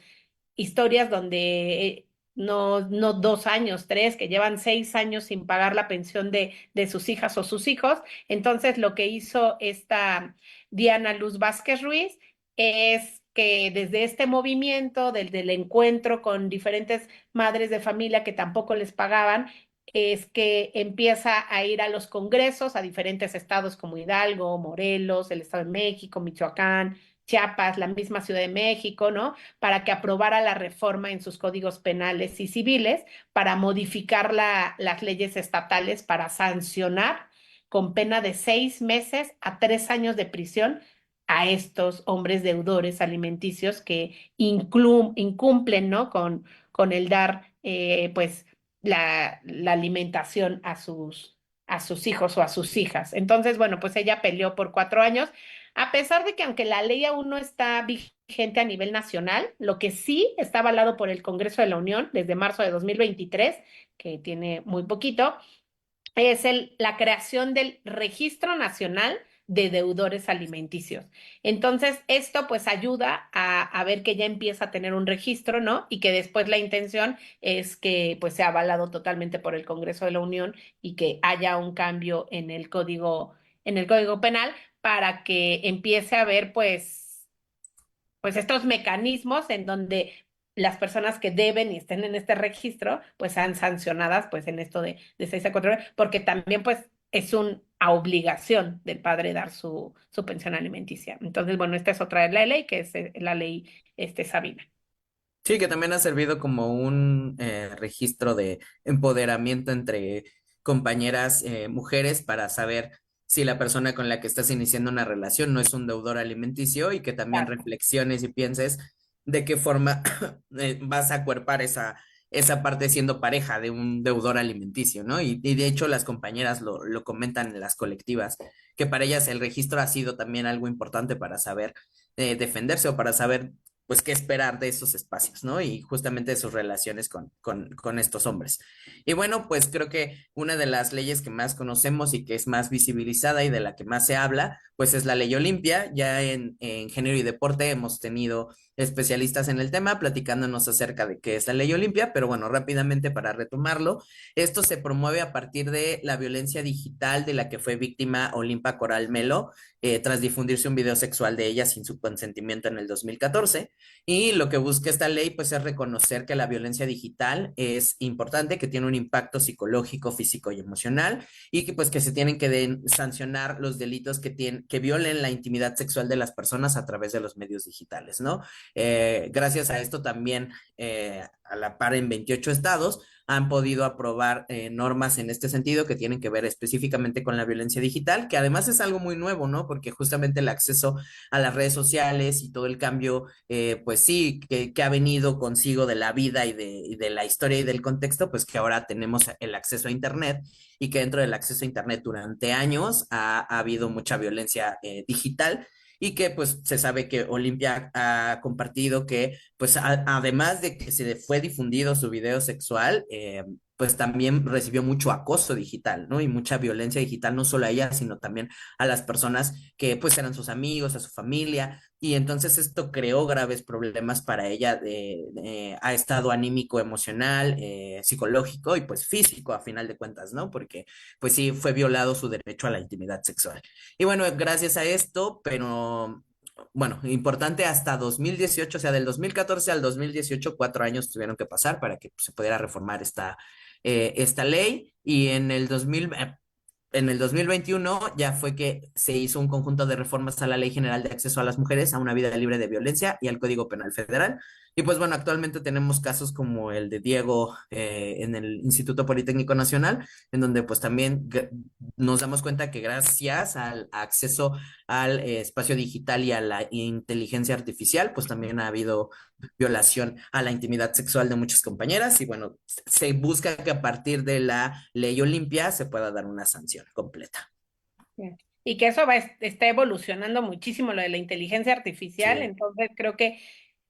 Speaker 1: historias donde no 2 años, tres, que llevan 6 años sin pagar la pensión de sus hijas o sus hijos. Entonces, lo que hizo esta Diana Luz Vázquez Ruiz es que desde este movimiento, del encuentro con diferentes madres de familia que tampoco les pagaban, es que empieza a ir a los congresos, a diferentes estados como Hidalgo, Morelos, el Estado de México, Michoacán, Chiapas, la misma Ciudad de México, ¿no? Para que aprobara la reforma en sus códigos penales y civiles, para modificar las leyes estatales, para sancionar con pena de 6 meses a 3 años de prisión a estos hombres deudores alimenticios que incumplen, ¿no? Con el dar, pues, la alimentación a sus hijos o a sus hijas. Entonces, bueno, pues ella peleó por 4 años, a pesar de que aunque la ley aún no está vigente a nivel nacional, lo que sí está avalado por el Congreso de la Unión desde marzo de 2023, que tiene muy poquito, es la creación del Registro Nacional de Deudores Alimenticios. Entonces, esto pues ayuda a ver que ya empieza a tener un registro, ¿no? Y que después la intención es que pues sea avalado totalmente por el Congreso de la Unión y que haya un cambio en el Código Penal para que empiece a haber pues estos mecanismos en donde las personas que deben y estén en este registro, pues sean sancionadas, pues en esto de 6 a 4 horas, porque también pues es una obligación del padre dar su pensión alimenticia. Entonces, bueno, esta es otra de la ley, que es la ley Sabina.
Speaker 2: Sí, que también ha servido como un registro de empoderamiento entre compañeras mujeres para saber si la persona con la que estás iniciando una relación no es un deudor alimenticio y que también
Speaker 1: Claro.
Speaker 2: reflexiones y pienses de qué forma vas a acuerpar esa parte siendo pareja de un deudor alimenticio, ¿no? Y de hecho las compañeras lo comentan en las colectivas, que para ellas el registro ha sido también algo importante para saber defenderse o para saber pues qué esperar de esos espacios, ¿no? Y justamente de sus relaciones con estos hombres. Y bueno, pues creo que una de las leyes que más conocemos y que es más visibilizada y de la que más se habla, pues es la ley Olimpia. Ya en género y deporte hemos tenido especialistas en el tema platicándonos acerca de qué es la ley Olimpia, pero bueno, rápidamente para retomarlo, esto se promueve a partir de la violencia digital de la que fue víctima Olimpa Coral Melo, tras difundirse un video sexual de ella sin su consentimiento en el 2014. Y lo que busca esta ley, pues, es reconocer que la violencia digital es importante, que tiene un impacto psicológico, físico y emocional, y que, pues, que se tienen que sancionar los delitos que violen la intimidad sexual de las personas a través de los medios digitales, ¿no? Gracias a esto también, a la par en 28 estados, han podido aprobar normas en este sentido que tienen que ver específicamente con la violencia digital, que además es algo muy nuevo, ¿no? Porque justamente el acceso a las redes sociales y todo el cambio, pues sí, que ha venido consigo de la vida y de la historia y del contexto, pues que ahora tenemos el acceso a Internet y que dentro del acceso a Internet durante años ha habido mucha violencia digital y que pues se sabe que Olimpia ha compartido que pues además de que se fue difundido su video sexual, pues también recibió mucho acoso digital, ¿no? Y mucha violencia digital, no solo a ella, sino también a las personas que pues eran sus amigos, a su familia, y entonces esto creó graves problemas para ella a estado anímico, emocional, psicológico y pues físico a final de cuentas, ¿no? Porque pues sí fue violado su derecho a la intimidad sexual. Y bueno, gracias a esto, pero bueno, importante hasta 2018, o sea, del 2014 al 2018, 4 años tuvieron que pasar para que se pudiera reformar esta ley. Y en el 2021 ya fue que se hizo un conjunto de reformas a la Ley General de Acceso a las Mujeres a una vida libre de violencia y al Código Penal Federal. Y pues bueno, actualmente tenemos casos como el de Diego en el Instituto Politécnico Nacional, en donde pues también nos damos cuenta que gracias al acceso al espacio digital y a la inteligencia artificial, pues también ha habido violación a la intimidad sexual de muchas compañeras y bueno, se busca que a partir de la ley Olimpia se pueda dar una sanción completa.
Speaker 1: Sí. Y que eso está evolucionando muchísimo lo de la inteligencia artificial,
Speaker 2: Sí.
Speaker 1: entonces creo que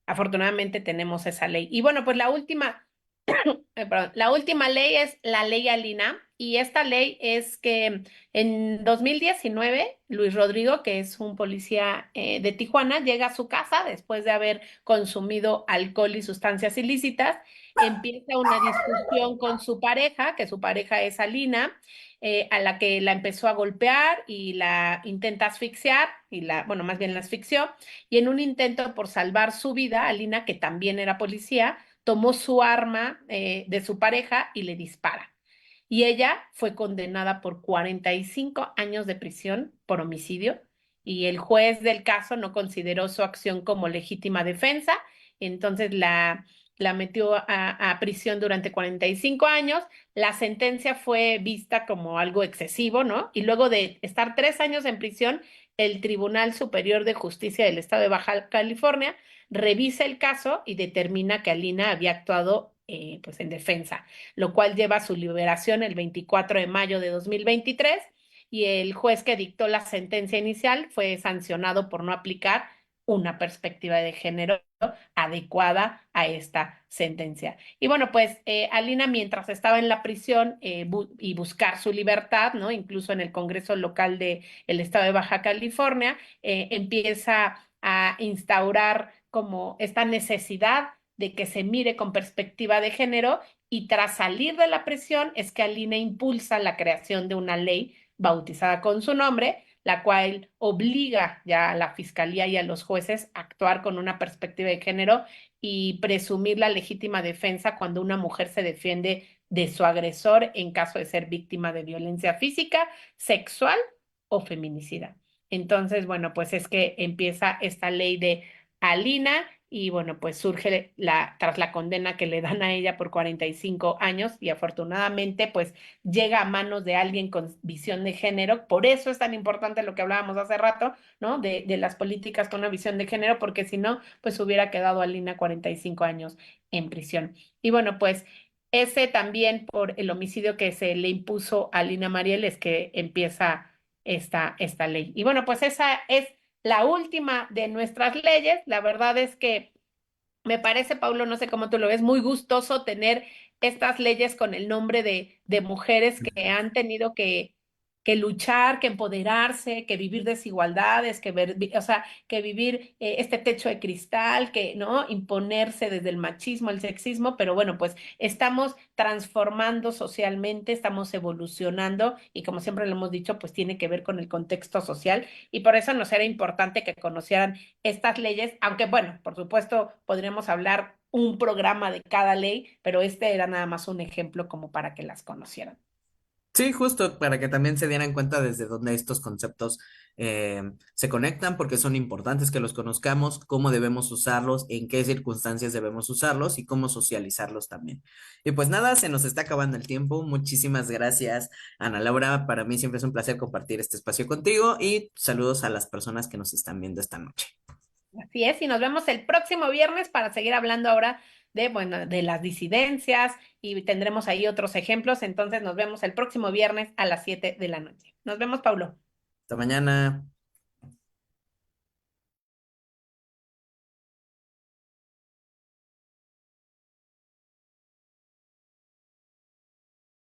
Speaker 1: afortunadamente tenemos esa ley. Y bueno, pues la última, perdón, la última ley es la ley Alina, y esta ley es que en 2019 Luis Rodrigo, que es un policía de Tijuana, llega a su casa después de haber consumido alcohol y sustancias ilícitas, empieza una discusión con su pareja, que su pareja es Alina, a la que la empezó a golpear y la intenta asfixiar, bueno, más bien la asfixió, y en un intento por salvar su vida, Alina, que también era policía, tomó su arma de su pareja y le dispara. Y ella fue condenada por 45 años de prisión por homicidio, y el juez del caso no consideró su acción como legítima defensa, entonces la metió a prisión durante 45 años. La sentencia fue vista como algo excesivo, ¿no? Y luego de estar 3 años en prisión, el Tribunal Superior de Justicia del Estado de Baja California revisa el caso y determina que Alina había actuado pues en defensa, lo cual lleva a su liberación el 24 de mayo de 2023, y el juez que dictó la sentencia inicial fue sancionado por no aplicar una perspectiva de género adecuada a esta sentencia. Y bueno, pues Alina, mientras estaba en la prisión y buscar su libertad, ¿no? Incluso en el Congreso local del estado de Baja California, empieza a instaurar como esta necesidad de que se mire con perspectiva de género, y tras salir de la prisión es que Alina impulsa la creación de una ley bautizada con su nombre, la cual obliga ya a la fiscalía y a los jueces a actuar con una perspectiva de género y presumir la legítima defensa cuando una mujer se defiende de su agresor en caso de ser víctima de violencia física, sexual o feminicida. Entonces, bueno, pues es que empieza esta ley de Alina, y bueno, pues surge tras la condena que le dan a ella por 45 años, y afortunadamente pues llega a manos de alguien con visión de género. Por eso es tan importante lo que hablábamos hace rato, ¿no? De las políticas con una visión de género, porque si no, pues hubiera quedado Alina 45 años en prisión. Y bueno, pues ese también por el homicidio que se le impuso a Lina Mariel es que empieza esta ley. Y bueno, pues esa es la última de nuestras leyes. La verdad es que me parece, Paulo, no sé cómo tú lo ves, muy gustoso tener estas leyes con el nombre de mujeres que han tenido que luchar, que empoderarse, que vivir desigualdades, o sea, que vivir este techo de cristal, que, ¿no? Imponerse desde el machismo, el sexismo, pero bueno, pues estamos transformando socialmente, estamos evolucionando, y como siempre lo hemos dicho, pues tiene que ver con el contexto social, y por eso nos era importante que conocieran estas leyes, aunque bueno, por supuesto, podríamos hablar un programa de cada ley, pero este era nada más un ejemplo como para que las conocieran.
Speaker 2: Sí, justo para que también se dieran cuenta desde dónde estos conceptos se conectan, porque son importantes que los conozcamos, cómo debemos usarlos, en qué circunstancias debemos usarlos y cómo socializarlos también. Y pues nada, se nos está acabando el tiempo. Muchísimas gracias, Ana Laura. Para mí siempre es un placer compartir este espacio contigo y saludos a las personas que nos están viendo esta noche.
Speaker 1: Así es, y nos vemos el próximo viernes para seguir hablando ahora de, bueno, de las disidencias, y tendremos ahí otros ejemplos. Entonces nos vemos el próximo viernes a las 7 de la noche. Nos vemos, Paulo.
Speaker 2: Hasta mañana.